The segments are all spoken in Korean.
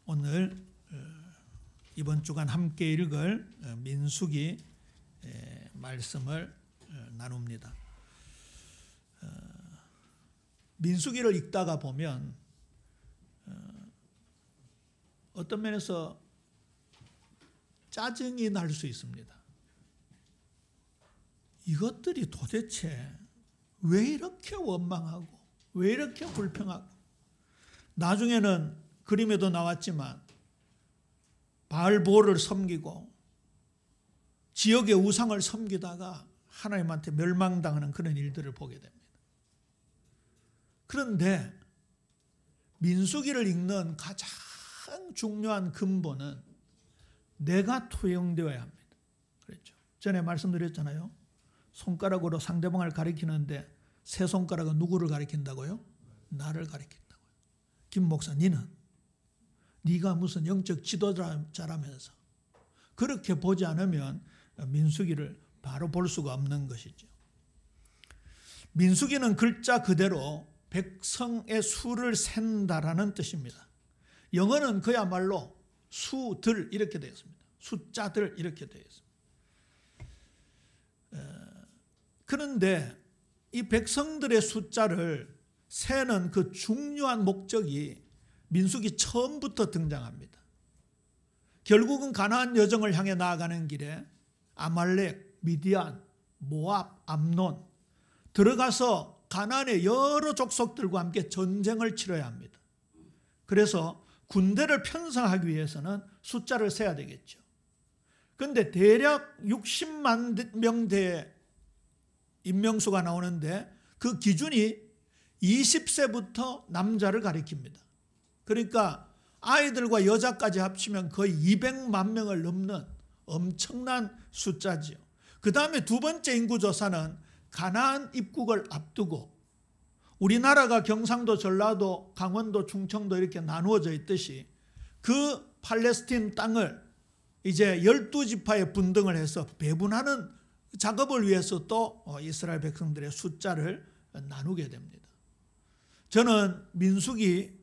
오늘 이번 주간 함께 읽을 민수기 말씀을 나눕니다. 민수기를 읽다가 보면 어떤 면에서 짜증이 날 수 있습니다. 이것들이 도대체 왜 이렇게 원망하고 왜 이렇게 불평하고, 나중에는 그림에도 나왔지만 바알보를 섬기고 지역의 우상을 섬기다가 하나님한테 멸망당하는 그런 일들을 보게 됩니다. 그런데 민수기를 읽는 가장 중요한 근본은 내가 투영되어야 합니다. 그렇죠? 전에 말씀드렸잖아요. 손가락으로 상대방을 가리키는데 세 손가락은 누구를 가리킨다고요? 나를 가리킨다고요. 김 목사, 네가 무슨 영적 지도자라면서 그렇게 보지 않으면 민수기를 바로 볼 수가 없는 것이죠. 민수기는 글자 그대로 백성의 수를 센다라는 뜻입니다. 영어는 그야말로 수들 이렇게 되어 있습니다. 숫자들 이렇게 되어 있습니다. 그런데 이 백성들의 숫자를 세는 그 중요한 목적이 민수기 처음부터 등장합니다. 결국은 가나안 여정을 향해 나아가는 길에 아말렉, 미디안, 모압, 암논 들어가서 가나안의 여러 족속들과 함께 전쟁을 치러야 합니다. 그래서 군대를 편성하기 위해서는 숫자를 세야 되겠죠. 그런데 대략 60만 명대의 인명수가 나오는데 그 기준이 20세부터 남자를 가리킵니다. 그러니까 아이들과 여자까지 합치면 거의 200만 명을 넘는 엄청난 숫자지요. 그 다음에 두 번째 인구조사는 가나안 입국을 앞두고, 우리나라가 경상도, 전라도, 강원도, 충청도 이렇게 나누어져 있듯이 그 팔레스틴 땅을 이제 12지파에 분등을 해서 배분하는 작업을 위해서 또 이스라엘 백성들의 숫자를 나누게 됩니다. 저는 민수기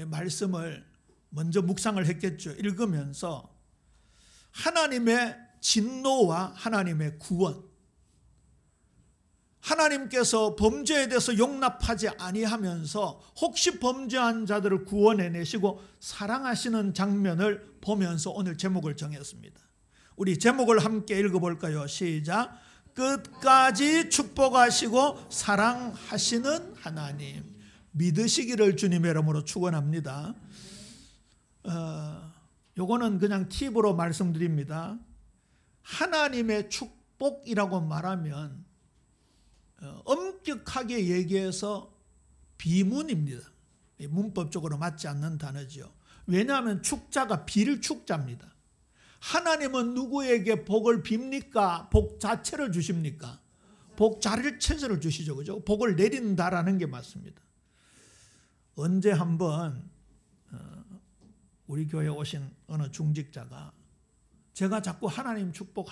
말씀을 먼저 묵상을 했겠죠. 읽으면서 하나님의 진노와 하나님의 구원, 하나님께서 범죄에 대해서 용납하지 아니하면서 혹시 범죄한 자들을 구원해내시고 사랑하시는 장면을 보면서 오늘 제목을 정했습니다. 우리 제목을 함께 읽어볼까요? 시작. 끝까지 축복하시고 사랑하시는 하나님. 믿으시기를 주님의 이름으로 축원합니다. 요거는 그냥 팁으로 말씀드립니다. 하나님의 축복이라고 말하면 엄격하게 얘기해서 비문입니다. 문법적으로 맞지 않는 단어죠. 왜냐하면 축자가 빌축자입니다. 하나님은 누구에게 복을 빕니까? 복 자체를 주십니까? 복 자체를 주시죠. 그죠? 복을 내린다라는 게 맞습니다. 언제 한번 우리 교회에 오신 어느 중직자가 제가 자꾸 하나님 축복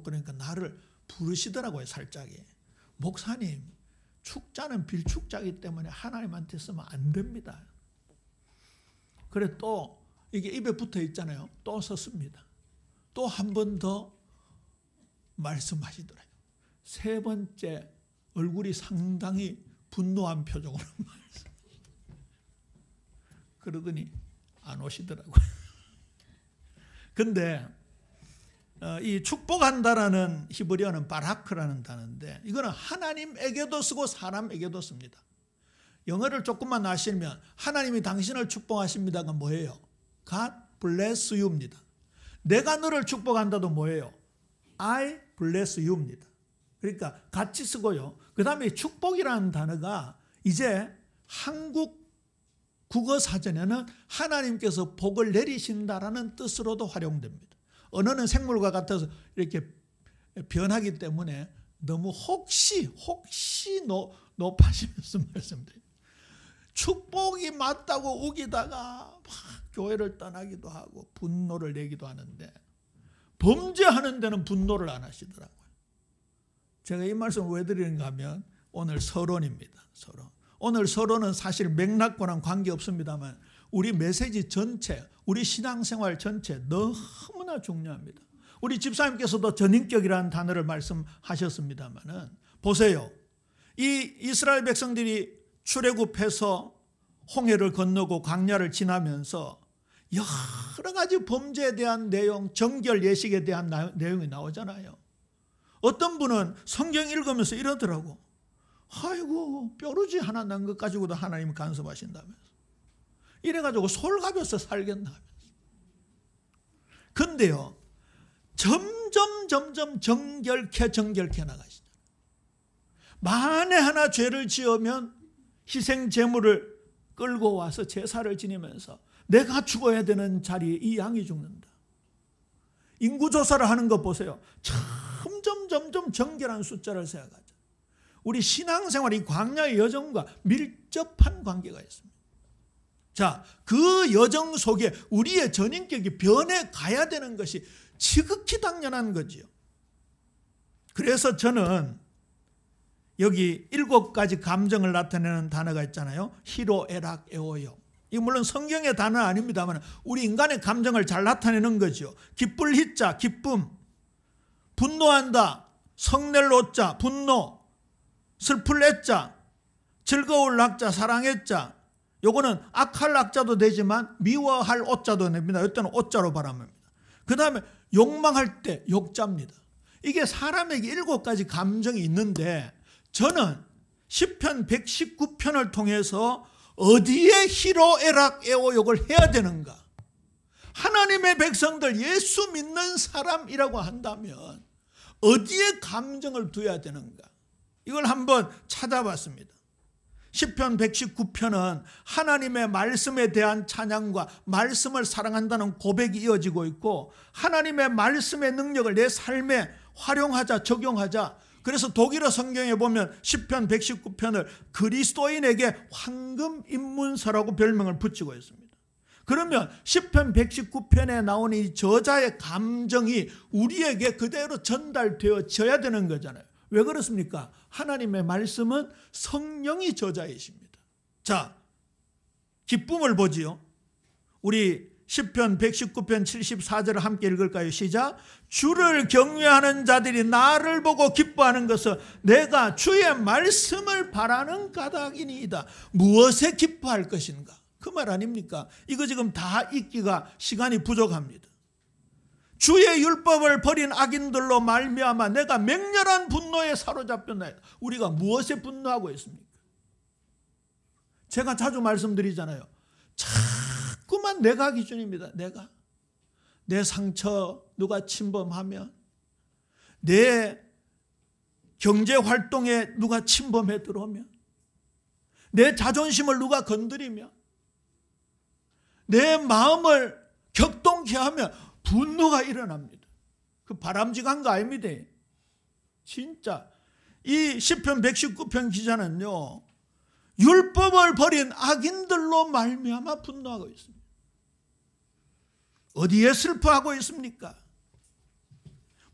그러니까 나를 부르시더라고요. 살짝이. 목사님, 축자는 빌축자이기 때문에 하나님한테 쓰면 안 됩니다. 그래 또 이게 입에 붙어 있잖아요. 또 썼습니다. 또 한 번 더 말씀하시더라고요. 세 번째 얼굴이 상당히 분노한 표정으로 말씀. 그러더니 안 오시더라고요. 근데 이 축복한다라는 히브리어는 바라크라는 단어인데 이거는 하나님에게도 쓰고 사람에게도 씁니다. 영어를 조금만 아시면 하나님이 당신을 축복하십니다가 뭐예요? God bless you입니다. 내가 너를 축복한다도 뭐예요? I bless you입니다. 그러니까 같이 쓰고요. 그 다음에 축복이라는 단어가 이제 한국 국어사전에는 하나님께서 복을 내리신다라는 뜻으로도 활용됩니다. 언어는 생물과 같아서 이렇게 변하기 때문에 너무 혹시 높아지면서 말씀드립니다. 축복이 맞다고 우기다가 막 교회를 떠나기도 하고 분노를 내기도 하는데 범죄하는 데는 분노를 안 하시더라고요. 제가 이 말씀을 왜 드리는가 하면 오늘 서론입니다. 서론. 오늘 서론은 사실 맥락과는 관계없습니다만 우리 메시지 전체, 우리 신앙생활 전체 너무나 중요합니다. 우리 집사님께서도 전인격이라는 단어를 말씀하셨습니다마는 보세요. 이 이스라엘 백성들이 출애굽해서 홍해를 건너고 광야를 지나면서 여러 가지 범죄에 대한 내용, 정결 예식에 대한 내용이 나오잖아요. 어떤 분은 성경 읽으면서 이러더라고. 아이고 뾰루지 하나 난 것 가지고도 하나님 간섭하신다면서. 이래가지고 솔가벼서 살겠나 하면서. 근데요, 점점 정결케 나가시죠. 만에 하나 죄를 지으면 희생 제물을 끌고 와서 제사를 지내면서 내가 죽어야 되는 자리에 이 양이 죽는다. 인구조사를 하는 거 보세요. 점점 정결한 숫자를 세어가죠. 우리 신앙생활 이 광야의 여정과 밀접한 관계가 있습니다. 자, 그 여정 속에 우리의 전인격이 변해가야 되는 것이 지극히 당연한 거지요. 그래서 저는 여기 7가지 감정을 나타내는 단어가 있잖아요. 희로, 애락, 애오요. 이거 물론 성경의 단어는 아닙니다만 우리 인간의 감정을 잘 나타내는 거죠. 기쁠 희자, 기쁨. 분노한다, 성낼 오자, 분노. 슬플 애자, 즐거울 낙자, 사랑의 자. 요거는 악할 악자도 되지만 미워할 오자도 됩니다. 이때는 오자로 발음합니다. 그 다음에 욕망할 때 욕자입니다. 이게 사람에게 7가지 감정이 있는데 저는 시편 119편을 통해서 어디에 희로 애락 애오욕을 해야 되는가? 하나님의 백성들 예수 믿는 사람이라고 한다면 어디에 감정을 두어야 되는가? 이걸 한번 찾아봤습니다. 시편 119편은 하나님의 말씀에 대한 찬양과 말씀을 사랑한다는 고백이 이어지고 있고 하나님의 말씀의 능력을 내 삶에 활용하자, 적용하자. 그래서 독일어 성경에 보면 시편 119편을 그리스도인에게 황금 입문서라고 별명을 붙이고 있습니다. 그러면 시편 119편에 나오는 이 저자의 감정이 우리에게 그대로 전달되어져야 되는 거잖아요. 왜 그렇습니까? 하나님의 말씀은 성령이 저자이십니다. 자, 기쁨을 보지요. 우리 시편 119편 74절을 함께 읽을까요? 시작. 주를 경외하는 자들이 나를 보고 기뻐하는 것은 내가 주의 말씀을 바라는 까닭이니이다. 무엇에 기뻐할 것인가? 그 말 아닙니까? 이거 지금 다 읽기가 시간이 부족합니다. 주의 율법을 버린 악인들로 말미암아 내가 맹렬한 분노에 사로잡혔나이다. 우리가 무엇에 분노하고 있습니까? 제가 자주 말씀드리잖아요. 자꾸만 내가 기준입니다. 내가. 내 상처 누가 침범하면, 내 경제활동에 누가 침범해 들어오면, 내 자존심을 누가 건드리면, 내 마음을 격동케 하면 분노가 일어납니다. 그 바람직한 거 아닙니다. 진짜 이 시편 119편 기자는요, 율법을 버린 악인들로 말미암아 분노하고 있습니다. 어디에 슬퍼하고 있습니까?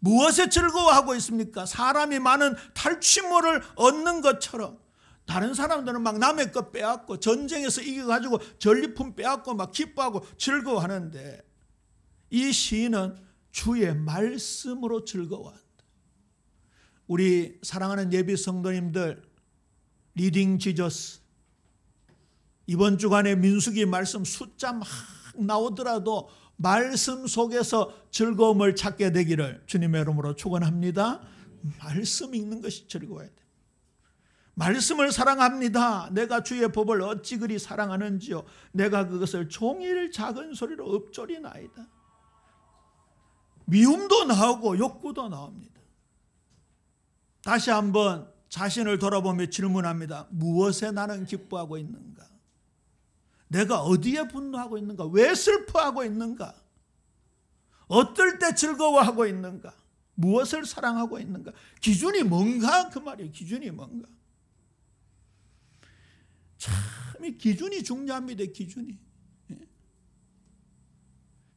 무엇에 즐거워하고 있습니까? 사람이 많은 탈취물을 얻는 것처럼 다른 사람들은 막 남의 것 빼앗고 전쟁에서 이겨가지고 전리품 빼앗고 막 기뻐하고 즐거워하는데 이 시인은 주의 말씀으로 즐거워한다. 우리 사랑하는 예비 성도님들, 리딩 지저스, 이번 주간에 민수기 말씀 숫자 막 나오더라도 말씀 속에서 즐거움을 찾게 되기를 주님의 이름으로 축원합니다. 말씀 읽는 것이 즐거워야 돼. 말씀을 사랑합니다. 내가 주의 법을 어찌 그리 사랑하는지요. 내가 그것을 종일 작은 소리로 읊조리나이다. 미움도 나오고 욕구도 나옵니다. 다시 한번 자신을 돌아보며 질문합니다. 무엇에 나는 기뻐하고 있는가? 내가 어디에 분노하고 있는가? 왜 슬퍼하고 있는가? 어떨 때 즐거워하고 있는가? 무엇을 사랑하고 있는가? 기준이 뭔가? 그 말이에요. 기준이 뭔가? 참 이 기준이 중요합니다. 기준이.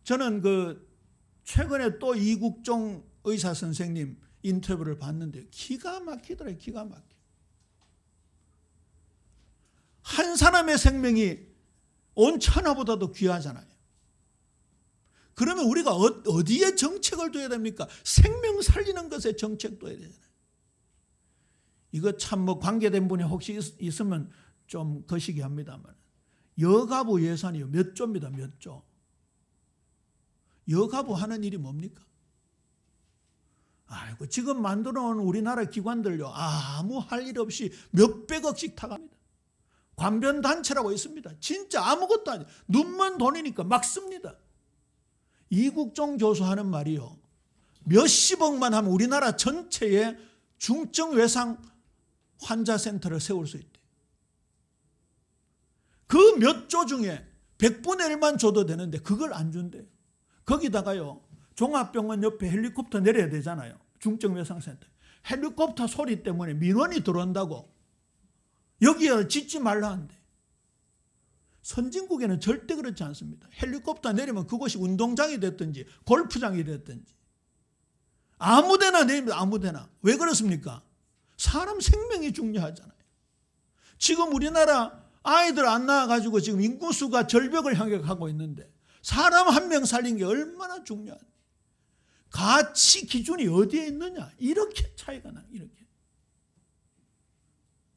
저는 최근에 또 이국종 의사 선생님 인터뷰를 봤는데 기가 막히더라고요. 기가 막혀. 한 사람의 생명이 온 천하보다도 귀하잖아요. 그러면 우리가 어디에 정책을 둬야 됩니까? 생명 살리는 것에 정책 둬야 되잖아요. 이거 참 뭐 관계된 분이 혹시 있으면 좀 거시기 합니다만, 여가부 예산이 몇 조입니다. 몇 조. 여가부 하는 일이 뭡니까? 아이고, 지금 만들어 놓은 우리나라 기관들요, 아무 할 일 없이 몇백억씩 타갑니다. 관변단체라고 있습니다. 진짜 아무것도 아니에요. 눈만 돈이니까 막 씁니다. 이국종 교수 하는 말이요, 몇십억만 하면 우리나라 전체에 중증외상 환자센터를 세울 수 있대. 그 몇 조 중에 100분의 1만 줘도 되는데 그걸 안 준대요. 거기다가요, 종합병원 옆에 헬리콥터 내려야 되잖아요. 중증외상센터. 헬리콥터 소리 때문에 민원이 들어온다고 여기에 짓지 말라 한대. 선진국에는 절대 그렇지 않습니다. 헬리콥터 내리면 그곳이 운동장이 됐든지 골프장이 됐든지 아무데나 내립니다. 아무데나. 왜 그렇습니까? 사람 생명이 중요하잖아요. 지금 우리나라 아이들 안 낳아가지고 지금 인구수가 절벽을 향해 가고 있는데 사람 한 명 살린 게 얼마나 중요한데, 가치 기준이 어디에 있느냐, 이렇게 차이가 나. 이렇게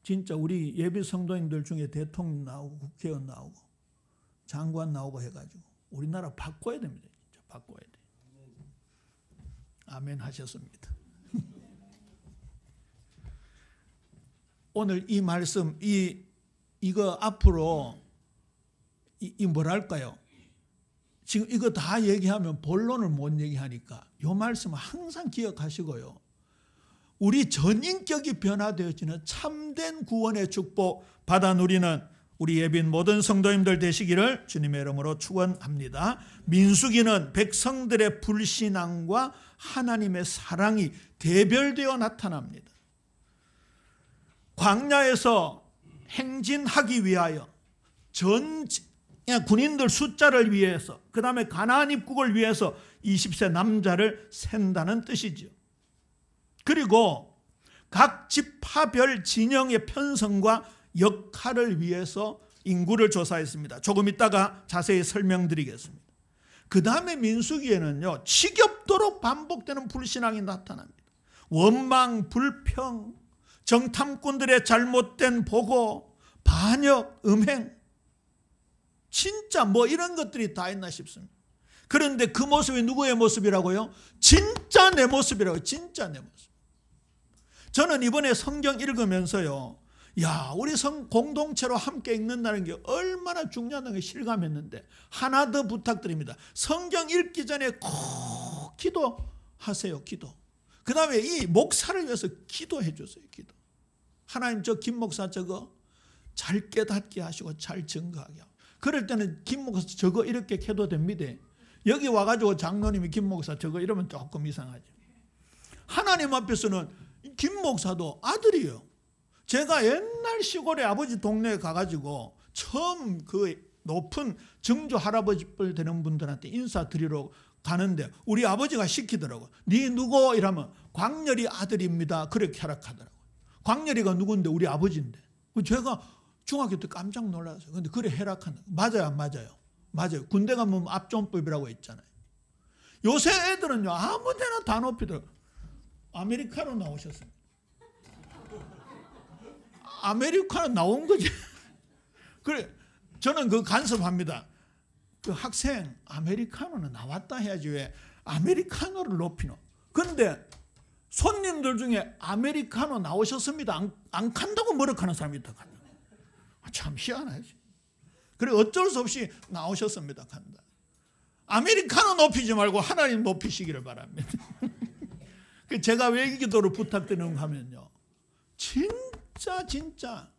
진짜 우리 예비 성도님들 중에 대통령 나오고 국회의원 나오고 장관 나오고 해가지고 우리나라 바꿔야 됩니다. 진짜 바꿔야 돼. 아멘 하셨습니다. 오늘 이 말씀, 이거 앞으로 이 뭐랄까요? 지금 이거 다 얘기하면 본론을 못 얘기하니까 이 말씀을 항상 기억하시고요. 우리 전인격이 변화되어지는 참된 구원의 축복 받아 누리는 우리 예빈 모든 성도님들 되시기를 주님의 이름으로 축원합니다. 민수기는 백성들의 불신앙과 하나님의 사랑이 대별되어 나타납니다. 광야에서 행진하기 위하여 전 군인들 숫자를 위해서, 그 다음에 가나안 입국을 위해서 20세 남자를 샌다는 뜻이죠. 그리고 각 지파별 진영의 편성과 역할을 위해서 인구를 조사했습니다. 조금 이따가 자세히 설명드리겠습니다. 그 다음에 민수기에는요, 지겹도록 반복되는 불신앙이 나타납니다. 원망, 불평, 정탐꾼들의 잘못된 보고, 반역, 음행, 진짜 뭐 이런 것들이 다 있나 싶습니다. 그런데 그 모습이 누구의 모습이라고요? 진짜 내 모습이라고요. 진짜 내 모습. 저는 이번에 성경 읽으면서요, 야, 우리 공동체로 함께 읽는다는 게 얼마나 중요하다는 걸 실감했는데, 하나 더 부탁드립니다. 성경 읽기 전에 꼭 기도하세요. 기도. 그 다음에 이 목사를 위해서 기도해 주세요. 기도. 하나님, 저 김 목사 저거 잘 깨닫게 하시고 잘 증거하게 하고. 그럴 때는 김 목사 저거 이렇게 해도 됩니다. 여기 와가지고 장로님이 김 목사 저거 이러면 조금 이상하죠. 하나님 앞에서는 김 목사도 아들이에요. 제가 옛날 시골에 아버지 동네에 가가지고 처음 그 높은 증조 할아버지뻘 되는 분들한테 인사드리러 가는데 우리 아버지가 시키더라고요. 네 누구? 이러면 광렬이 아들입니다. 그렇게 허락하더라고요. 광렬이가 누군데? 우리 아버지인데. 제가 중학교 때 깜짝 놀랐어요. 근데 그래 허락한다. 맞아요, 안 맞아요? 맞아요. 군대 가면 압존법이라고 있잖아요. 요새 애들은요, 아무 데나 다 높이더라고요. 아메리카노 나오셨어요. 아메리카노 나온 거지. 그래, 저는 그 간섭합니다. 그 학생, 아메리카노는 나왔다 해야지 왜 아메리카노를 높이노? 근데 손님들 중에 아메리카노 나오셨습니다. 안 간다고 뭐라하는 사람이 있다. 참 희한하지. 그래, 어쩔 수 없이 나오셨습니다. 간다. 아메리카노 높이지 말고 하나님 높이시기를 바랍니다. 제가 왜 이 기도를 부탁드리는가 하면요, 진짜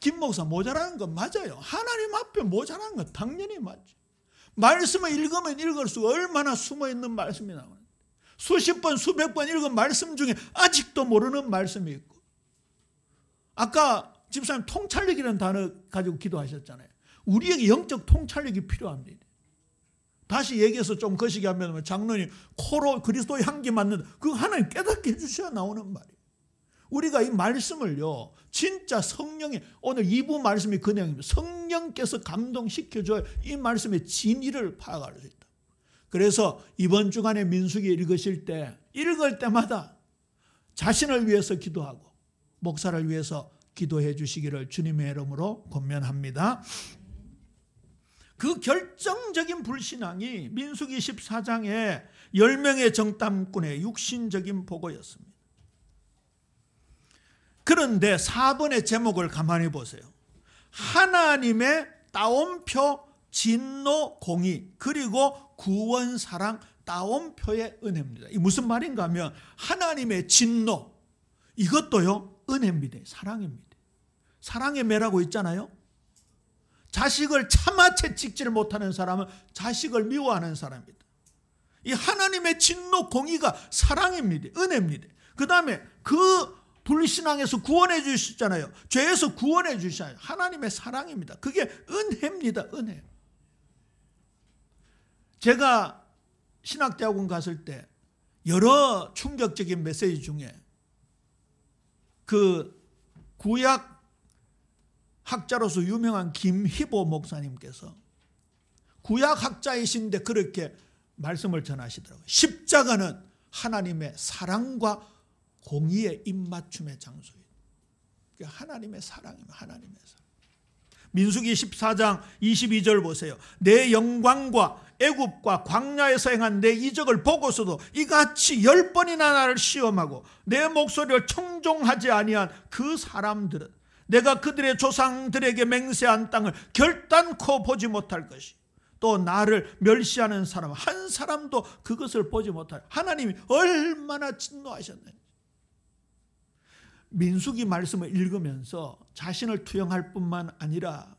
김 목사 모자라는 건 맞아요. 하나님 앞에 모자라는 건 당연히 맞죠. 말씀을 읽으면 읽을수록 얼마나 숨어있는 말씀이 나오는데, 수십 번 수백 번 읽은 말씀 중에 아직도 모르는 말씀이 있고, 아까 집사님 통찰력이라는 단어 가지고 기도하셨잖아요. 우리에게 영적 통찰력이 필요합니다. 다시 얘기해서 좀 거시기 하면 장로님 코로 그리스도의 향기 맡는다. 그거 하나님 깨닫게 해주셔야 나오는 말이에요. 우리가 이 말씀을요, 진짜 성령이, 오늘 2부 말씀이 그 내용입니다. 성령께서 감동시켜줘야 이 말씀의 진리를 파악할 수 있다. 그래서 이번 주간에 민수기 읽으실 때, 읽을 때마다 자신을 위해서 기도하고 목사를 위해서 기도해 주시기를 주님의 이름으로 권면합니다. 그 결정적인 불신앙이 민수기 14장의 10명의 정탐꾼의 육신적인 보고였습니다. 그런데 4번의 제목을 가만히 보세요. 하나님의 따옴표 진노 공의 그리고 구원 사랑 따옴표의 은혜입니다. 이 무슨 말인가 하면 하나님의 진노, 이것도요 은혜입니다. 사랑입니다. 사랑의 매라고 있잖아요. 자식을 차마 채찍질 못하는 사람은 자식을 미워하는 사람입니다. 이 하나님의 진노 공의가 사랑입니다. 은혜입니다. 그 다음에 그 불신앙에서 구원해 주시잖아요. 죄에서 구원해 주시잖아요. 하나님의 사랑입니다. 그게 은혜입니다. 은혜. 제가 신학대학원 갔을 때 여러 충격적인 메시지 중에 그 구약 학자로서 유명한 김희보 목사님께서 구약 학자이신데 그렇게 말씀을 전하시더라고요. 십자가는 하나님의 사랑과 공의의 입맞춤의 장소예요. 하나님의 사랑입니다. 하나님의 사랑. 민수기 14장 22절 보세요. 내 영광과 애굽과 광야에서 행한 내 이적을 보고서도 이같이 10번이나 나를 시험하고 내 목소리를 청종하지 아니한 그 사람들은 내가 그들의 조상들에게 맹세한 땅을 결단코 보지 못할 것이, 또 나를 멸시하는 사람 한 사람도 그것을 보지 못할. 하나님이 얼마나 진노하셨는지. 민수기 말씀을 읽으면서 자신을 투영할 뿐만 아니라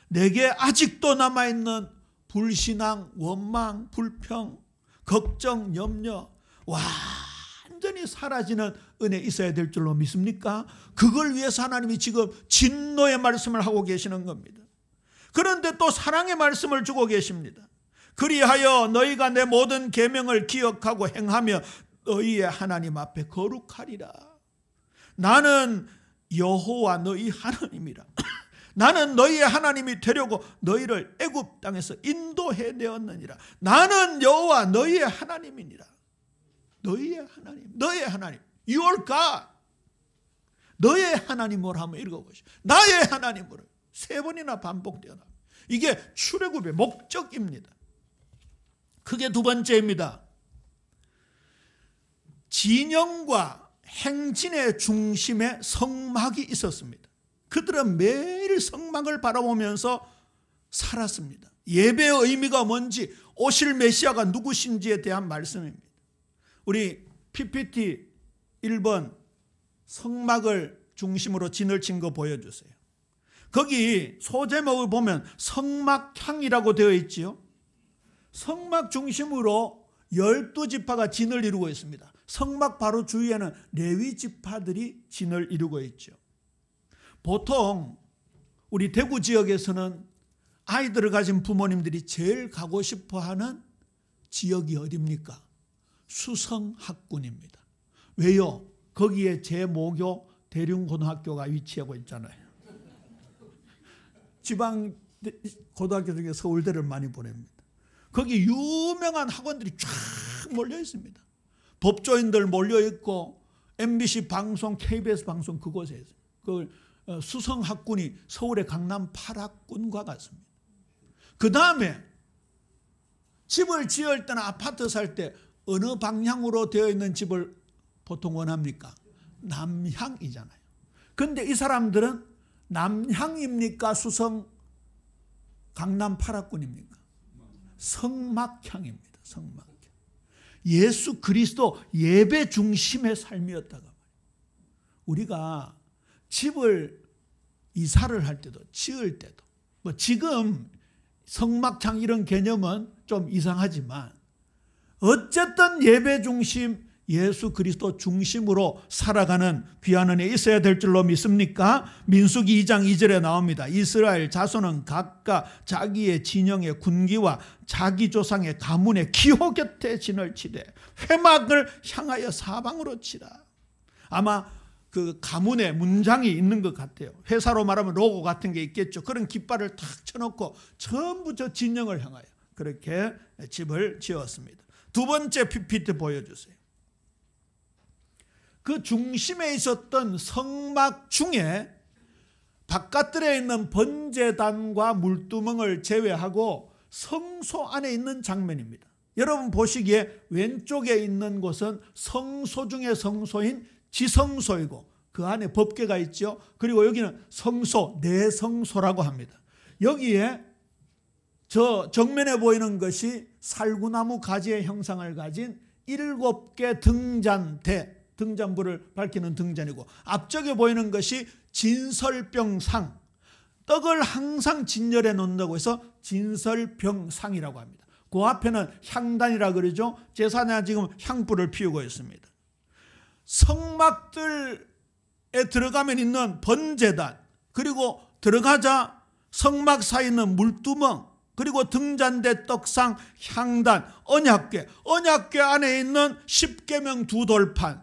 내게 아직도 남아있는 불신앙, 원망, 불평, 걱정, 염려 완전히 사라지는 은혜 있어야 될 줄로 믿습니까? 그걸 위해서 하나님이 지금 진노의 말씀을 하고 계시는 겁니다. 그런데 또 사랑의 말씀을 주고 계십니다. 그리하여 너희가 내 모든 계명을 기억하고 행하며 너희의 하나님 앞에 거룩하리라. 나는 여호와 너희 하나님이라. 나는 너희의 하나님이 되려고 너희를 애굽 땅에서 인도해 내었느니라. 나는 여호와 너희의 하나님이니라. 너희의 하나님, 너희의 하나님, Your God. 너의 하나님으로 한번 읽어보시오. 나의 하나님으로 3번이나 반복되어 나옵니다. 이게 출애굽의 목적입니다. 그게 두 번째입니다. 진영과 행진의 중심에 성막이 있었습니다. 그들은 매일 성막을 바라보면서 살았습니다. 예배의 의미가 뭔지, 오실 메시아가 누구신지에 대한 말씀입니다. 우리 PPT 1번 성막을 중심으로 진을 친 거 보여주세요. 거기 소제목을 보면 성막향이라고 되어 있지요. 성막 중심으로 12지파가 진을 이루고 있습니다. 성막 바로 주위에는 레위 지파들이 진을 이루고 있죠. 보통 우리 대구 지역에서는 아이들을 가진 부모님들이 제일 가고 싶어하는 지역이 어디입니까? 수성학군입니다. 왜요? 거기에 제모교 대륜고등학교가 위치하고 있잖아요. 지방 고등학교 중에 서울대를 많이 보냅니다. 거기 유명한 학원들이 쫙 몰려 있습니다. 법조인들 몰려 있고 MBC 방송, KBS 방송 그곳에 있어요. 그 수성학군이 서울의 강남 8학군과 같습니다. 그 다음에 집을 지을 때나 아파트 살 때 어느 방향으로 되어 있는 집을 보통 원합니까? 남향이잖아요. 그런데 이 사람들은 남향입니까? 수성 강남 8학군입니까? 성막향입니다. 성막향. 예수 그리스도 예배 중심의 삶이었다가 우리가 집을 이사를 할 때도 지을 때도 뭐 지금 성막향 이런 개념은 좀 이상하지만 어쨌든 예배 중심 예수 그리스도 중심으로 살아가는 귀한 은혜 있어야 될 줄로 믿습니까? 민수기 2장 2절에 나옵니다. 이스라엘 자손은 각각 자기의 진영의 군기와 자기 조상의 가문의 기호 곁에 진을 치되 회막을 향하여 사방으로 치라. 아마 그 가문의 문장이 있는 것 같아요. 회사로 말하면 로고 같은 게 있겠죠. 그런 깃발을 탁 쳐놓고 전부 저 진영을 향하여 그렇게 집을 지었습니다. 두 번째 PPT 보여주세요. 그 중심에 있었던 성막 중에 바깥들에 있는 번제단과 물두멍을 제외하고 성소 안에 있는 장면입니다. 여러분 보시기에 왼쪽에 있는 곳은 성소 중에 성소인 지성소이고 그 안에 법궤가 있죠. 그리고 여기는 성소, 내성소라고 합니다. 여기에 저 정면에 보이는 것이 살구나무 가지의 형상을 가진 7개 등잔대, 등잔불을 밝히는 등잔이고, 앞쪽에 보이는 것이 진설병상, 떡을 항상 진열해 놓는다고 해서 진설병상이라고 합니다. 그 앞에는 향단이라 그러죠. 제사장이 지금 향불을 피우고 있습니다. 성막들에 들어가면 있는 번제단, 그리고 들어가자 성막 사이에 있는 물두멍, 그리고 등잔대, 떡상, 향단, 언약궤, 언약궤 안에 있는 십계명 두 돌판,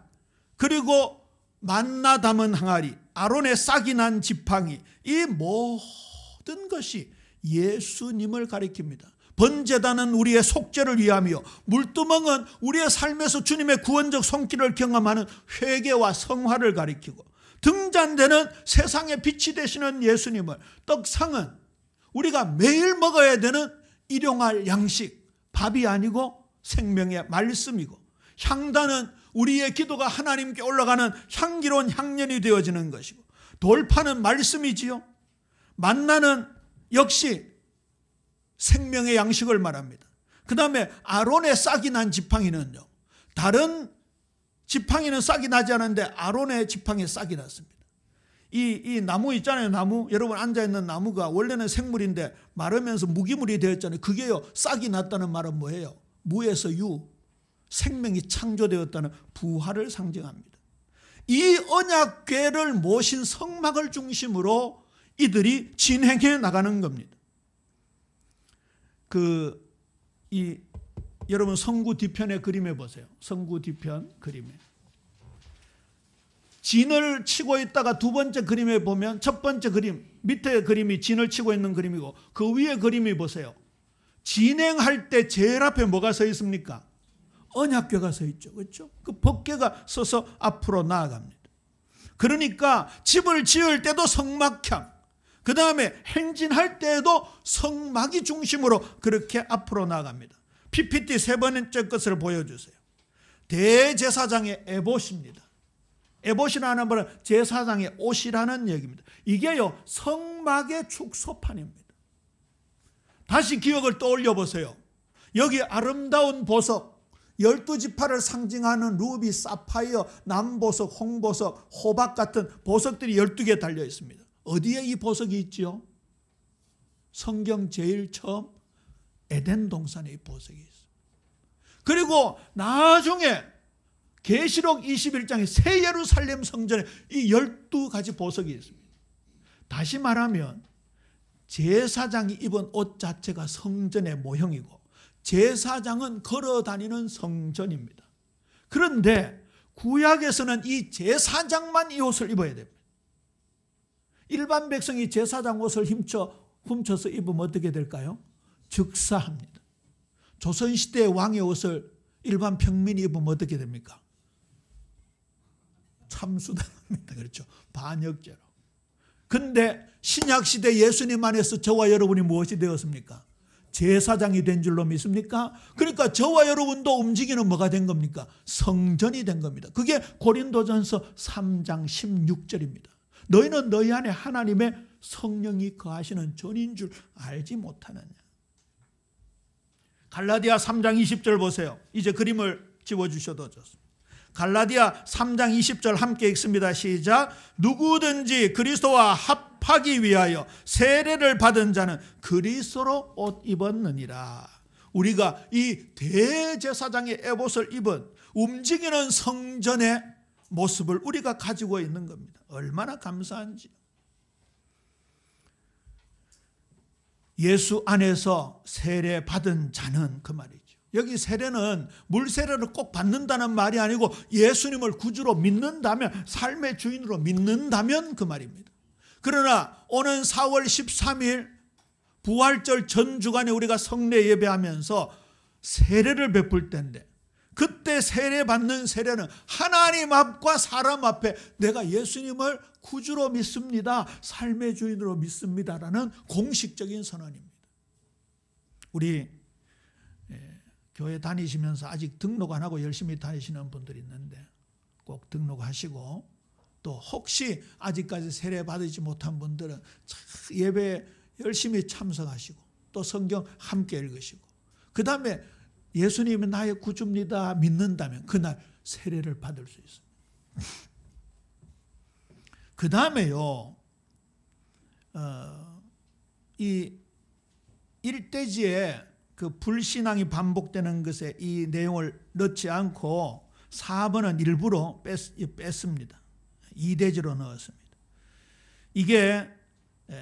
그리고 만나 담은 항아리, 아론의 싹이 난 지팡이, 이 모든 것이 예수님을 가리킵니다. 번제단은 우리의 속죄를 위하며 물두멍은 우리의 삶에서 주님의 구원적 손길을 경험하는 회개와 성화를 가리키고, 등잔대는 세상의 빛이 되시는 예수님을, 떡상은 우리가 매일 먹어야 되는 일용할 양식, 밥이 아니고 생명의 말씀이고, 향단은 우리의 기도가 하나님께 올라가는 향기로운 향연이 되어지는 것이고, 돌판은 말씀이지요. 만나는 역시 생명의 양식을 말합니다. 그 다음에 아론의 싹이 난 지팡이는요, 다른 지팡이는 싹이 나지 않았는데 아론의 지팡이에 싹이 났습니다. 이 나무 있잖아요. 나무, 여러분 앉아있는 나무가 원래는 생물인데 마르면서 무기물이 되었잖아요. 그게요, 싹이 났다는 말은 뭐예요? 무에서 유, 생명이 창조되었다는 부활을 상징합니다. 이 언약궤를 모신 성막을 중심으로 이들이 진행해 나가는 겁니다. 여러분 성구 뒤편의 그림에 보세요. 성구 뒤편 그림에 진을 치고 있다가 두 번째 그림에 보면, 첫 번째 그림 밑에 그림이 진을 치고 있는 그림이고, 그 위에 그림이 보세요. 진행할 때 제일 앞에 뭐가 서 있습니까? 언약궤가 서 있죠. 그렇죠? 그 법궤가 서서 앞으로 나아갑니다. 그러니까 집을 지을 때도 성막향, 그 다음에 행진할 때에도 성막이 중심으로 그렇게 앞으로 나아갑니다. PPT 세 번째 것을 보여주세요. 대제사장의 에봇입니다. 에봇이라는 말은 제사장의 옷이라는 얘기입니다. 이게요, 성막의 축소판입니다. 다시 기억을 떠올려 보세요. 여기 아름다운 보석, 12지파를 상징하는 루비, 사파이어, 남보석, 홍보석, 호박 같은 보석들이 12개 달려 있습니다. 어디에 이 보석이 있지요? 성경 제일 처음 에덴 동산에 이 보석이 있습니다. 그리고 나중에 계시록 21장에 새 예루살렘 성전에 이 12가지 보석이 있습니다. 다시 말하면 제사장이 입은 옷 자체가 성전의 모형이고, 제사장은 걸어다니는 성전입니다. 그런데 구약에서는 이 제사장만 이 옷을 입어야 됩니다. 일반 백성이 제사장 옷을 훔쳐서 입으면 어떻게 될까요? 즉사합니다. 조선시대의 왕의 옷을 일반 평민이 입으면 어떻게 됩니까? 참수당합니다. 그렇죠? 반역죄로. 근데 신약시대 예수님 안에서 저와 여러분이 무엇이 되었습니까? 제사장이 된 줄로 믿습니까? 그러니까 저와 여러분도 움직이는 뭐가 된 겁니까? 성전이 된 겁니다. 그게 고린도전서 3장 16절입니다. 너희는 너희 안에 하나님의 성령이 거하시는 전인 줄 알지 못하느냐. 갈라디아 3장 20절 보세요. 이제 그림을 지워주셔도 좋습니다. 갈라디아 3장 20절 함께 읽습니다. 시작. 누구든지 그리스도와 합하기 위하여 세례를 받은 자는 그리스도로 옷 입었느니라. 우리가 이 대제사장의 에봇을 입은 움직이는 성전의 모습을 우리가 가지고 있는 겁니다. 얼마나 감사한지. 예수 안에서 세례 받은 자는 그 말이죠. 여기 세례는 물 세례를 꼭 받는다는 말이 아니고 예수님을 구주로 믿는다면, 삶의 주인으로 믿는다면 그 말입니다. 그러나 오는 4월 13일 부활절 전 주간에 우리가 성례 예배하면서 세례를 베풀 때인데, 그때 세례 받는 세례는 하나님 앞과 사람 앞에 내가 예수님을 구주로 믿습니다, 삶의 주인으로 믿습니다라는 공식적인 선언입니다. 우리 교회 다니시면서 아직 등록 안 하고 열심히 다니시는 분들이 있는데 꼭 등록하시고, 또 혹시 아직까지 세례 받지 못한 분들은 예배에 열심히 참석하시고, 또 성경 함께 읽으시고, 그 다음에 예수님이 나의 구주입니다 믿는다면 그날 세례를 받을 수 있습니다. 그 다음에요, 이 일대지에 그 불신앙이 반복되는 것에 이 내용을 넣지 않고 4번은 일부러 뺐습니다. 2대지로 넣었습니다. 이게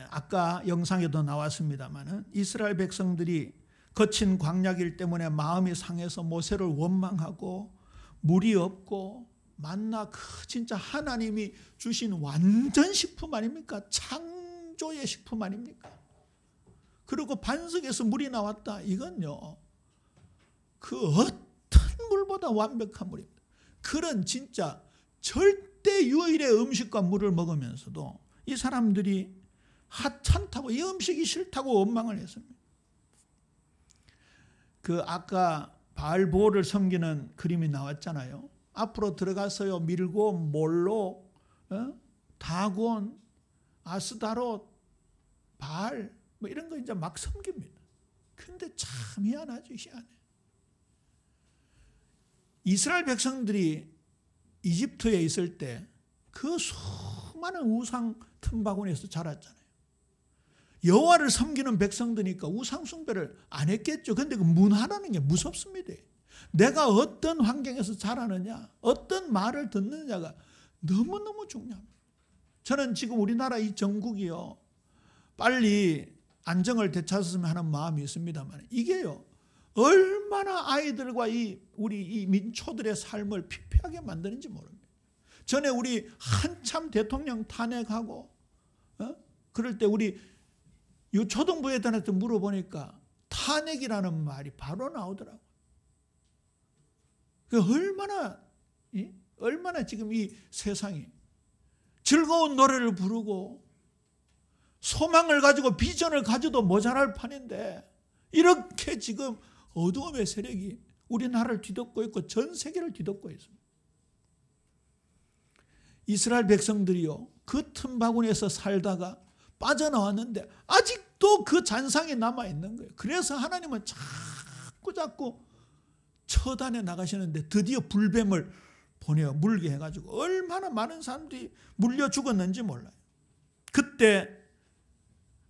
아까 영상에도 나왔습니다마는 이스라엘 백성들이 거친 광야길 때문에 마음이 상해서 모세를 원망하고, 물이 없고 만나 진짜 하나님이 주신 완전 식품 아닙니까? 창조의 식품 아닙니까? 그리고 반석에서 물이 나왔다. 이건요, 그 어떤 물보다 완벽한 물입니다. 그런 진짜 절대 유일의 음식과 물을 먹으면서도 이 사람들이 하찮다고, 이 음식이 싫다고 원망을 했습니다. 그 아까 바알보를 섬기는 그림이 나왔잖아요. 앞으로 들어가서요, 밀고, 몰로, 다곤, 아스다롯, 바알 뭐 이런 거 이제 막 섬깁니다. 근데 참 희한하죠, 희한해. 이스라엘 백성들이 이집트에 있을 때 그 수많은 우상 틈바구니에서 자랐잖아요. 여호와를 섬기는 백성들이니까 우상 숭배를 안 했겠죠. 근데 그 문화라는 게 무섭습니다. 내가 어떤 환경에서 자라느냐, 어떤 말을 듣느냐가 너무너무 중요합니다. 저는 지금 우리나라 이 전국이요, 빨리 안정을 되찾았으면 하는 마음이 있습니다만, 이게요, 얼마나 아이들과 우리 이 민초들의 삶을 피폐하게 만드는지 모릅니다. 전에 우리 한참 대통령 탄핵하고 그럴 때 우리 초등부에 다녔을 때 물어보니까 탄핵이라는 말이 바로 나오더라고요. 얼마나 지금 이 세상이 즐거운 노래를 부르고 소망을 가지고 비전을 가져도 모자랄 판인데, 이렇게 지금 어두움의 세력이 우리나라를 뒤덮고 있고 전 세계를 뒤덮고 있습니다. 이스라엘 백성들이요, 그 틈바구니에서 살다가 빠져나왔는데 아직도 그 잔상이 남아있는 거예요. 그래서 하나님은 자꾸 처단해 나가시는데 드디어 불뱀을 보내어 물게 해가지고 얼마나 많은 사람들이 물려 죽었는지 몰라요. 그때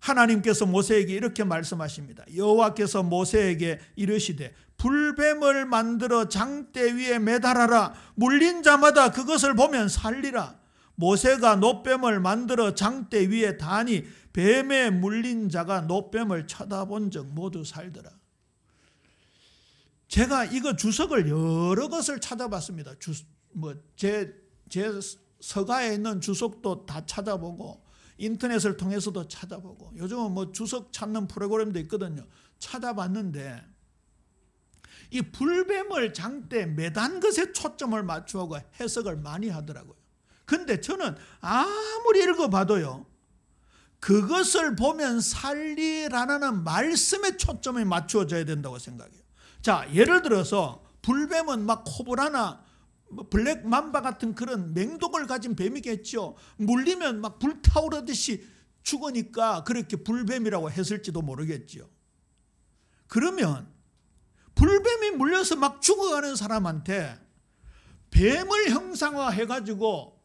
하나님께서 모세에게 이렇게 말씀하십니다. 여호와께서 모세에게 이르시되 불뱀을 만들어 장대 위에 매달아라. 물린 자마다 그것을 보면 살리라. 모세가 놋뱀을 만들어 장대 위에 다니 뱀에 물린 자가 놋뱀을 쳐다본 적 모두 살더라. 제가 이거 주석을 여러 것을 찾아봤습니다. 제 서가에 있는 주석도 다 찾아보고 인터넷을 통해서도 찾아보고, 요즘은 뭐 주석 찾는 프로그램도 있거든요. 찾아봤는데 이 불뱀을 장대에 매단 것에 초점을 맞추고 해석을 많이 하더라고요. 근데 저는 아무리 읽어봐도요, 그것을 보면 살리라는 말씀에 초점이 맞추어져야 된다고 생각해요. 자, 예를 들어서 불뱀은 막 코브라나 블랙 맘바 같은 그런 맹독을 가진 뱀이겠죠. 물리면 막 불타오르듯이 죽으니까 그렇게 불뱀이라고 했을지도 모르겠죠. 그러면 불뱀이 물려서 막 죽어가는 사람한테 뱀을 형상화해가지고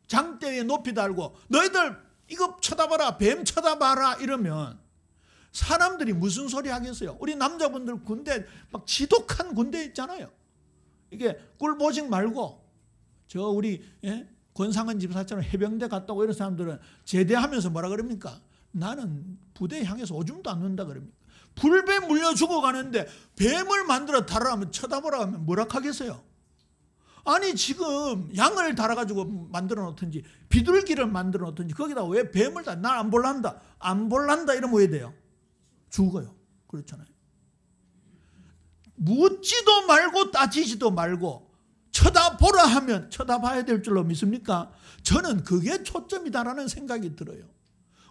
장대 위에 높이 달고 너희들 이거 쳐다봐라, 뱀 쳐다봐라 이러면 사람들이 무슨 소리 하겠어요? 우리 남자분들 군대 막 지독한 군대 있잖아요. 이게 꿀보직 말고 저 우리 권상은 집사처럼 해병대 갔다 오고 이런 사람들은 제대하면서 뭐라 그럽니까? 나는 부대에 향해서 오줌도 안 눈다 그럽니까? 불배 물려 죽어가는데 뱀을 만들어 달아하면 쳐다보라 하면 뭐라 하겠어요? 아니 지금 양을 달아가지고 만들어 놓든지 비둘기를 만들어 놓든지 거기다 왜 뱀을 난 안 볼란다 안 볼란다 이러면 왜 돼요? 죽어요. 그렇잖아요. 묻지도 말고 따지지도 말고 쳐다보라 하면 쳐다봐야 될 줄로 믿습니까? 저는 그게 초점이다라는 생각이 들어요.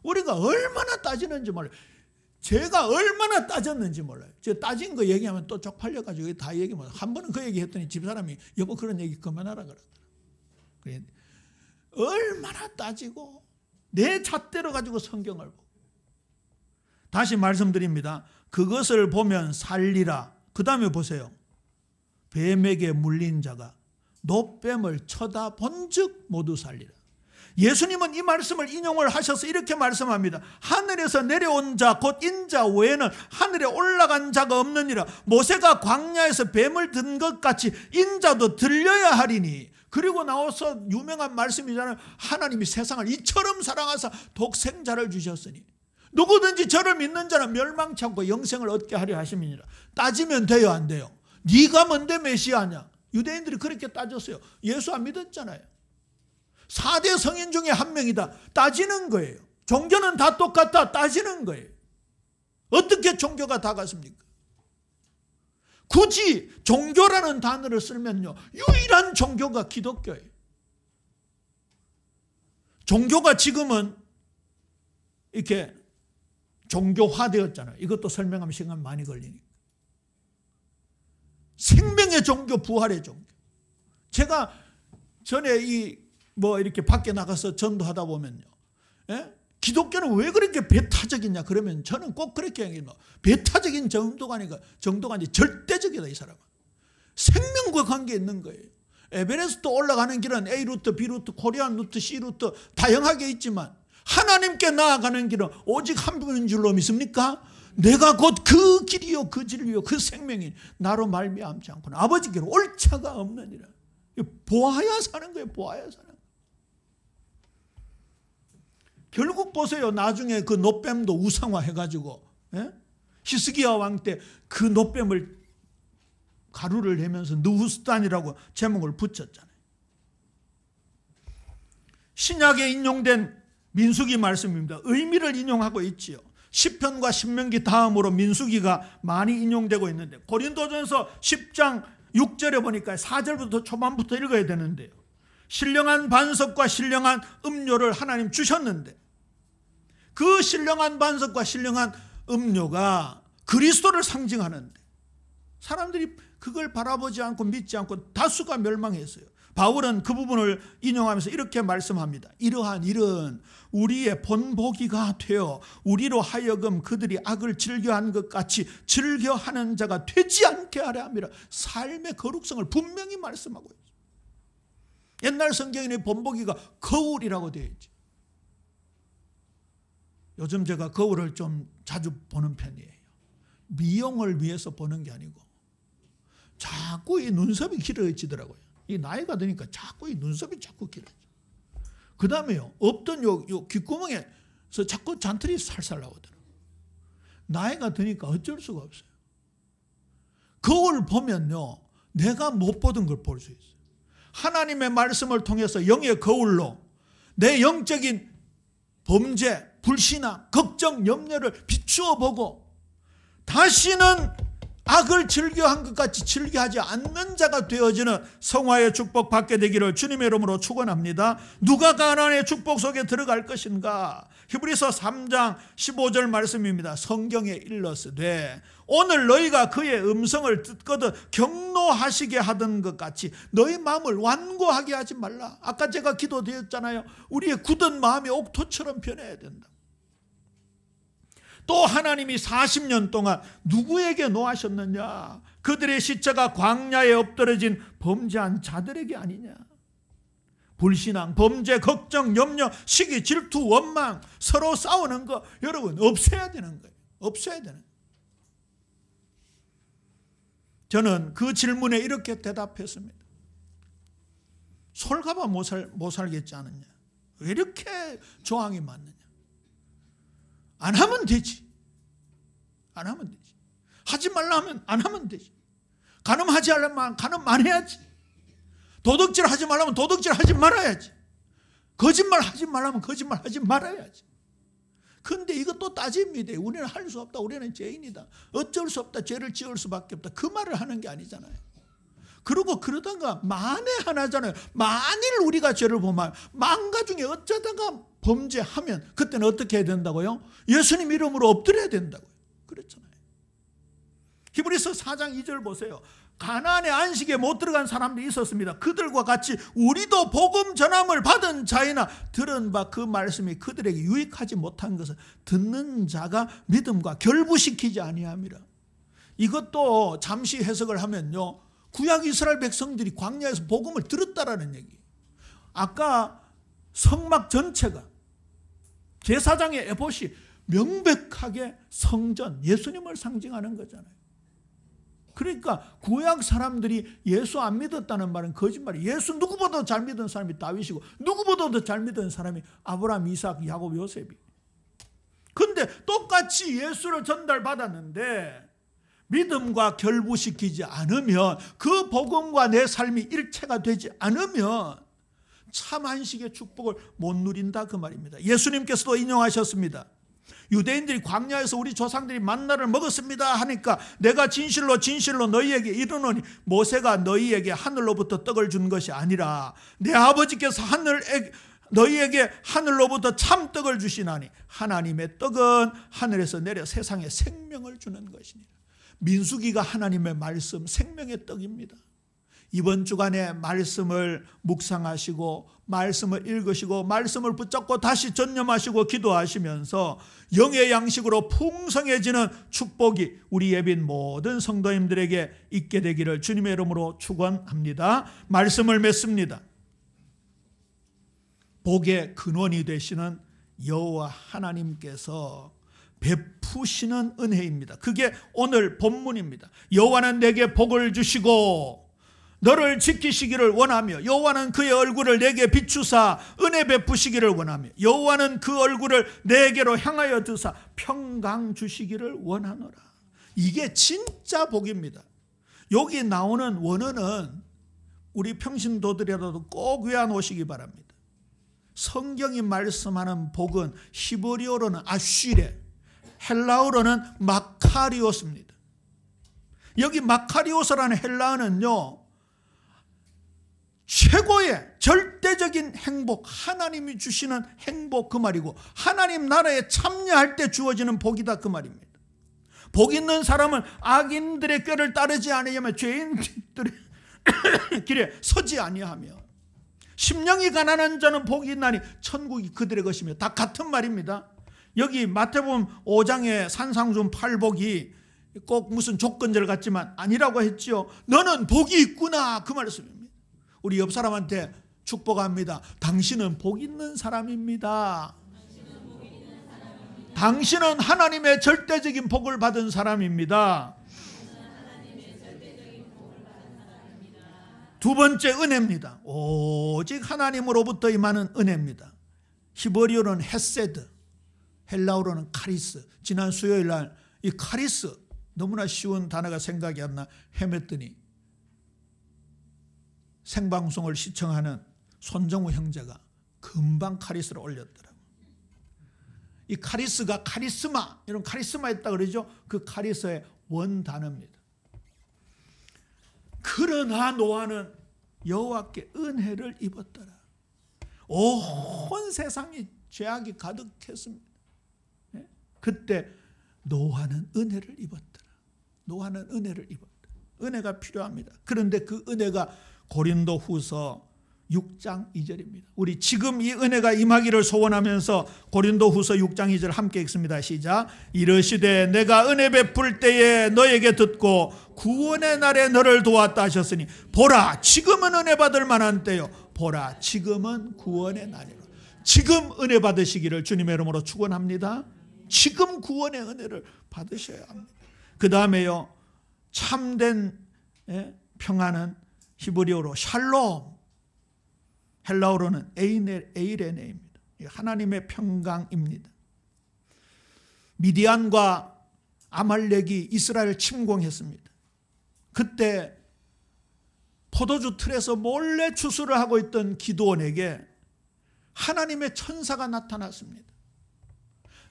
우리가 얼마나 따지는지 몰라요. 제가 얼마나 따졌는지 몰라요. 제가 따진 거 얘기하면 또 쪽팔려가지고 다 얘기하면 한 번은 그 얘기했더니 집사람이 여보 그런 얘기 그만하라 그러더라고요. 얼마나 따지고 내 잣대로 가지고 성경을 보고. 다시 말씀드립니다. 그것을 보면 살리라. 그 다음에 보세요. 뱀에게 물린 자가 놋뱀을 쳐다본 즉 모두 살리라. 예수님은 이 말씀을 인용을 하셔서 이렇게 말씀합니다. 하늘에서 내려온 자 곧 인자 외에는 하늘에 올라간 자가 없느니라. 모세가 광야에서 뱀을 든 것 같이 인자도 들려야 하리니. 그리고 나와서 유명한 말씀이잖아요. 하나님이 세상을 이처럼 사랑하사 독생자를 주셨으니 누구든지 저를 믿는 자는 멸망치 않고 영생을 얻게 하려 하심이니라. 따지면 돼요 안 돼요? 네가 뭔데 메시아냐? 유대인들이 그렇게 따졌어요. 예수 안 믿었잖아요. 4대 성인 중에 한 명이다. 따지는 거예요. 종교는 다 똑같다. 따지는 거예요. 어떻게 종교가 다 같습니까? 굳이 종교라는 단어를 쓰면요. 유일한 종교가 기독교예요. 종교가 지금은 이렇게 종교화되었잖아요. 이것도 설명하면 시간 많이 걸리니까. 생명의 종교, 부활의 종교. 제가 전에 이렇게 밖에 나가서 전도하다 보면요. 예? 기독교는 왜 그렇게 배타적이냐 그러면 저는 꼭 그렇게 얘기해요. 배타적인 정도가 아니라 절대적이다 이 사람은. 생명과 관계 있는 거예요. 에베레스트 올라가는 길은 A 루트, B 루트, 코리안 루트, C 루트 다양하게 있지만 하나님께 나아가는 길은 오직 한 분인 줄로 믿습니까? 내가 곧 그 길이요 그 진리요 그 생명이 나로 말미암지 않고는 아버지께로 올 차가 없느니라. 보아야 사는 거예요. 보아야 사는 거예요. 결국 보세요. 나중에 그 놋뱀도 우상화해가지고 히스기야 왕 때 그 놋뱀을 가루를 내면서 느후스탄이라고 제목을 붙였잖아요. 신약에 인용된 민수기 말씀입니다. 의미를 인용하고 있지요. 시편과 신명기 다음으로 민수기가 많이 인용되고 있는데 고린도전서 10장 6절에 보니까 4절부터 초반부터 읽어야 되는데요. 신령한 반석과 신령한 음료를 하나님 주셨는데 그 신령한 반석과 신령한 음료가 그리스도를 상징하는데 사람들이 그걸 바라보지 않고 믿지 않고 다수가 멸망했어요. 바울은 그 부분을 인용하면서 이렇게 말씀합니다. 이러한 일은 우리의 본보기가 되어 우리로 하여금 그들이 악을 즐겨한 것 같이 즐겨하는 자가 되지 않게 하려 함이라. 삶의 거룩성을 분명히 말씀하고 있어요. 옛날 성경에는 본보기가 거울이라고 되어 있죠. 요즘 제가 거울을 좀 자주 보는 편이에요. 미용을 위해서 보는 게 아니고 자꾸 이 눈썹이 길어지더라고요. 이 나이가 드니까 자꾸 이 눈썹이 자꾸 길어져. 그 다음에요. 없던 요 귓구멍에서 자꾸 잔털이 살살 나오더라고요. 나이가 드니까 어쩔 수가 없어요. 거울 보면요. 내가 못 보던 걸 볼 수 있어요. 하나님의 말씀을 통해서 영의 거울로 내 영적인 범죄, 불신앙, 걱정, 염려를 비추어 보고 다시는 악을 즐겨한 것 같이 즐겨하지 않는 자가 되어지는 성화의 축복 받게 되기를 주님의 이름으로 축원합니다. 누가 가나안의 축복 속에 들어갈 것인가? 히브리서 3장 15절 말씀입니다. 성경에 일렀으되 오늘 너희가 그의 음성을 듣거든 경노하시게 하던 것 같이 너희 마음을 완고하게 하지 말라. 아까 제가 기도드렸잖아요. 우리의 굳은 마음이 옥토처럼 변해야 된다. 또 하나님이 40년 동안 누구에게 노하셨느냐? 그들의 시체가 광야에 엎드러진 범죄한 자들에게 아니냐? 불신앙, 범죄, 걱정, 염려, 시기, 질투, 원망, 서로 싸우는 거 여러분 없애야 되는 거예요. 없애야 되는 거예요. 저는 그 질문에 이렇게 대답했습니다. 솔가봐 못 살겠지 않느냐? 왜 이렇게 조항이 많느냐? 안 하면 되지. 안 하면 되지. 하지 말라 하면 안 하면 되지. 간음하지 않으면 간음 안 해야지. 도둑질 하지 말라면 도둑질 하지 말아야지. 거짓말 하지 말라면 거짓말 하지 말아야지. 그런데 이것도 따집니다. 우리는 할 수 없다. 우리는 죄인이다. 어쩔 수 없다. 죄를 지을 수밖에 없다. 그 말을 하는 게 아니잖아요. 그리고 그러다가 만에 하나잖아요. 만일 우리가 죄를 범하면 만가 중에 어쩌다가 범죄하면 그때는 어떻게 해야 된다고요? 예수님 이름으로 엎드려야 된다고요. 그렇잖아요. 히브리서 4장 2절 보세요. 가나안의 안식에 못 들어간 사람들이 있었습니다. 그들과 같이 우리도 복음 전함을 받은 자이나 들은 바 그 말씀이 그들에게 유익하지 못한 것은 듣는 자가 믿음과 결부시키지 아니함이라. 이것도 잠시 해석을 하면요, 구약 이스라엘 백성들이 광야에서 복음을 들었다라는 얘기. 아까 성막 전체가 제사장의 에봇이 명백하게 성전 예수님을 상징하는 거잖아요. 그러니까 구약 사람들이 예수 안 믿었다는 말은 거짓말이에요. 예수 누구보다 잘 믿은 사람이 다윗이고 누구보다도 잘 믿은 사람이 아브라함, 이삭, 야곱, 요셉이. 그런데 똑같이 예수를 전달받았는데 믿음과 결부시키지 않으면, 그 복음과 내 삶이 일체가 되지 않으면 참 안식의 축복을 못 누린다 그 말입니다. 예수님께서도 인용하셨습니다. 유대인들이 광야에서 우리 조상들이 만나를 먹었습니다 하니까 내가 진실로 진실로 너희에게 이르노니 모세가 너희에게 하늘로부터 떡을 준 것이 아니라 내 아버지께서 너희에게 하늘로부터 참떡을 주시나니 하나님의 떡은 하늘에서 내려 세상에 생명을 주는 것이니라. 민수기가 하나님의 말씀, 생명의 떡입니다. 이번 주간에 말씀을 묵상하시고 말씀을 읽으시고 말씀을 붙잡고 다시 전념하시고 기도하시면서 영의 양식으로 풍성해지는 축복이 우리 예빈 모든 성도님들에게 있게 되기를 주님의 이름으로 축원합니다. 말씀을 맺습니다. 복의 근원이 되시는 여호와 하나님께서 베푸시는 은혜입니다. 그게 오늘 본문입니다. 여호와는 내게 복을 주시고 너를 지키시기를 원하며 여호와는 그의 얼굴을 내게 비추사 은혜 베푸시기를 원하며 여호와는 그 얼굴을 내게로 향하여 드사 평강 주시기를 원하노라. 이게 진짜 복입니다. 여기 나오는 원어는 우리 평신도들이라도 꼭 외워놓으시기 바랍니다. 성경이 말씀하는 복은 히브리어로는 아쉬레, 헬라어로는 마카리오스입니다. 여기 마카리오스라는 헬라어는요, 최고의 절대적인 행복, 하나님이 주시는 행복 그 말이고 하나님 나라에 참여할 때 주어지는 복이다 그 말입니다. 복 있는 사람은 악인들의 꾀를 따르지 아니하며 죄인들의 길에 서지 아니하며 심령이 가난한 자는 복이 있나니 천국이 그들의 것이며, 다 같은 말입니다. 여기 마태복음 5장의 산상순 팔복이 꼭 무슨 조건절 같지만 아니라고 했지요. 너는 복이 있구나 그 말씀입니다. 우리 옆 사람한테 축복합니다. 당신은 복 있는 사람입니다. 당신은 하나님의 절대적인 복을 받은 사람입니다. 두 번째 은혜입니다. 오직 하나님으로부터 임하는 은혜입니다. 히브리어로는 헤세드, 헬라어로는 카리스. 지난 수요일 날 이 카리스, 너무나 쉬운 단어가 생각이 안 나 헤맸더니 생방송을 시청하는 손정우 형제가 금방 카리스를 올렸더라고요. 이 카리스가 카리스마, 이런 카리스마 있다 그러죠. 그 카리스의 원단어입니다. 그러나 노아는 여호와께 은혜를 입었더라. 온 세상이 죄악이 가득했습니다. 그때 노아는 은혜를 입었더라. 노아는 은혜를 입었더라. 은혜가 필요합니다. 그런데 그 은혜가 고린도후서 6장 2절입니다. 우리 지금 이 은혜가 임하기를 소원하면서 고린도후서 6장 2절 함께 읽습니다. 시작. 이르시되 내가 은혜 베풀 때에 너에게 듣고 구원의 날에 너를 도왔다 하셨으니 보라 지금은 은혜 받을 만한 때요 보라 지금은 구원의 날이라. 지금 은혜 받으시기를 주님의 이름으로 축원합니다. 지금 구원의 은혜를 받으셔야 합니다. 그 다음에요, 참된 평안은 히브리어로 샬롬, 헬라어로는 에이레네입니다. 하나님의 평강입니다. 미디안과 아말렉이 이스라엘을 침공했습니다. 그때 포도주 틀에서 몰래 추수를 하고 있던 기드온에게 하나님의 천사가 나타났습니다.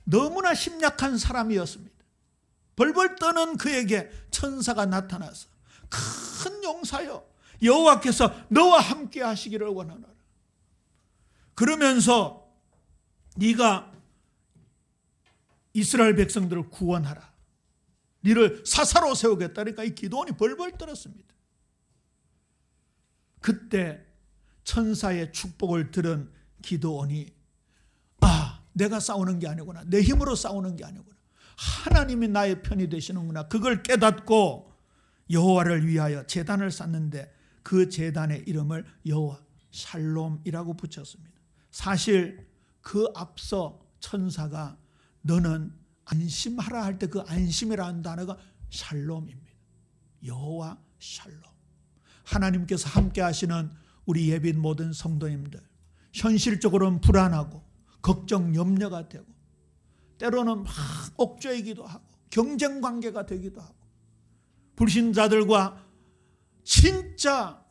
너무나 심약한 사람이었습니다. 벌벌 떠는 그에게 천사가 나타나서 큰 용사여, 여호와께서 너와 함께 하시기를 원하노라. 그러면서 네가 이스라엘 백성들을 구원하라. 네를 사사로 세우겠다. 그러니까 이 기드온이 벌벌 떨었습니다. 그때 천사의 축복을 들은 기드온이 내가 싸우는 게 아니구나. 내 힘으로 싸우는 게 아니구나. 하나님이 나의 편이 되시는구나. 그걸 깨닫고 여호와를 위하여 제단을 쌓는데 그 제단의 이름을 여호와 샬롬이라고 붙였습니다. 사실 그 앞서 천사가 너는 안심하라 할 때 그 안심이라는 단어가 샬롬입니다. 여호와 샬롬. 하나님께서 함께 하시는 우리 예빈 모든 성도님들, 현실적으로는 불안하고 걱정 염려가 되고 때로는 막 옥죄이기도 하고 경쟁 관계가 되기도 하고 불신자들과 진짜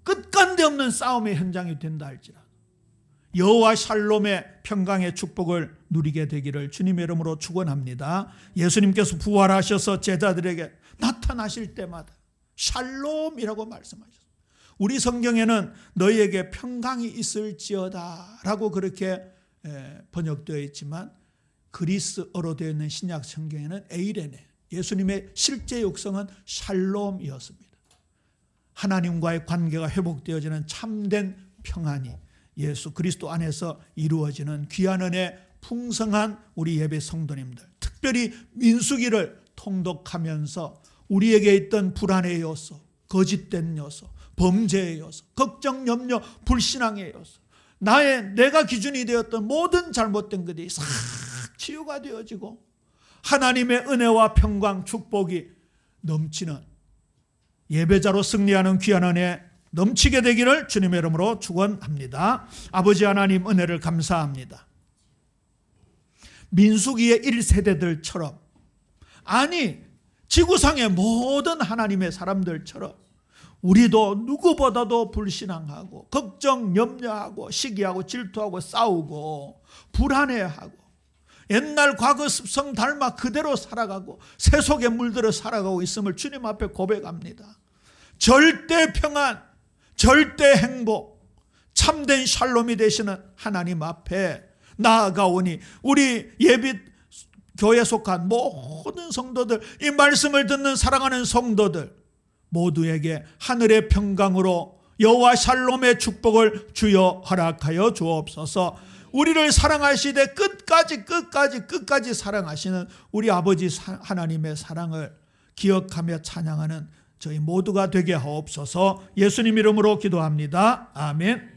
끝간데 없는 싸움의 현장이 된다 할지라도 여호와 샬롬의 평강의 축복을 누리게 되기를 주님의 이름으로 축원합니다. 예수님께서 부활하셔서 제자들에게 나타나실 때마다 샬롬이라고 말씀하셨습니다. 우리 성경에는 너희에게 평강이 있을지어다 라고 그렇게 번역되어 있지만 그리스어로 되어 있는 신약 성경에는 에이레네, 예수님의 실제 육성은 샬롬이었습니다. 하나님과의 관계가 회복되어지는 참된 평안이 예수 그리스도 안에서 이루어지는 귀한 은혜 풍성한 우리 예배 성도님들, 특별히 민수기를 통독하면서 우리에게 있던 불안의 요소, 거짓된 요소, 범죄의 요소, 걱정, 염려, 불신앙의 요소, 내가 기준이 되었던 모든 잘못된 것들이 싹 치유가 되어지고 하나님의 은혜와 평강, 축복이 넘치는 예배자로 승리하는 귀한 은혜 넘치게 되기를 주님의 이름으로 축원합니다. 아버지 하나님 은혜를 감사합니다. 민수기의 1세대들처럼 아니 지구상의 모든 하나님의 사람들처럼 우리도 누구보다도 불신앙하고 걱정, 염려하고 시기하고 질투하고 싸우고 불안해하고 옛날 과거 습성 닮아 그대로 살아가고 새 속에 물들어 살아가고 있음을 주님 앞에 고백합니다. 절대 평안, 절대 행복, 참된 샬롬이 되시는 하나님 앞에 나아가오니 우리 예비 교회에 속한 모든 성도들, 이 말씀을 듣는 사랑하는 성도들 모두에게 하늘의 평강으로 여호와 샬롬의 축복을 주여 허락하여 주옵소서. 우리를 사랑하시되 끝까지 사랑하시는 우리 아버지 하나님의 사랑을 기억하며 찬양하는 저희 모두가 되게 하옵소서. 예수님 이름으로 기도합니다. 아멘.